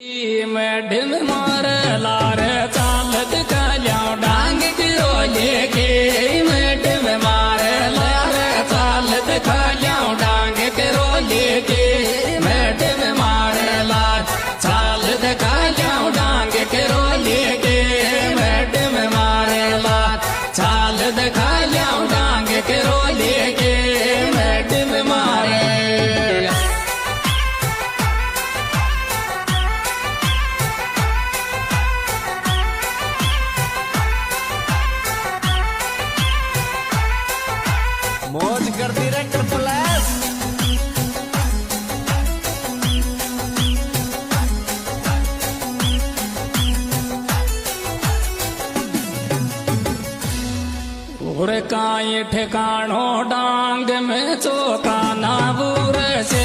Madam मार लार चालत काल्या डांग किरो लेके मैडम मार लार चालत काल्या डांग किरो लेके मैडम मार लार चालत काल्या डांग किरो लेके मैडम मार लार चालत काल्या डांग किरो लेके मैडम मारे मौज करती रहे ट्रिपल एस। उड़ काई ठिकाणो डांग में चौका ना बूर से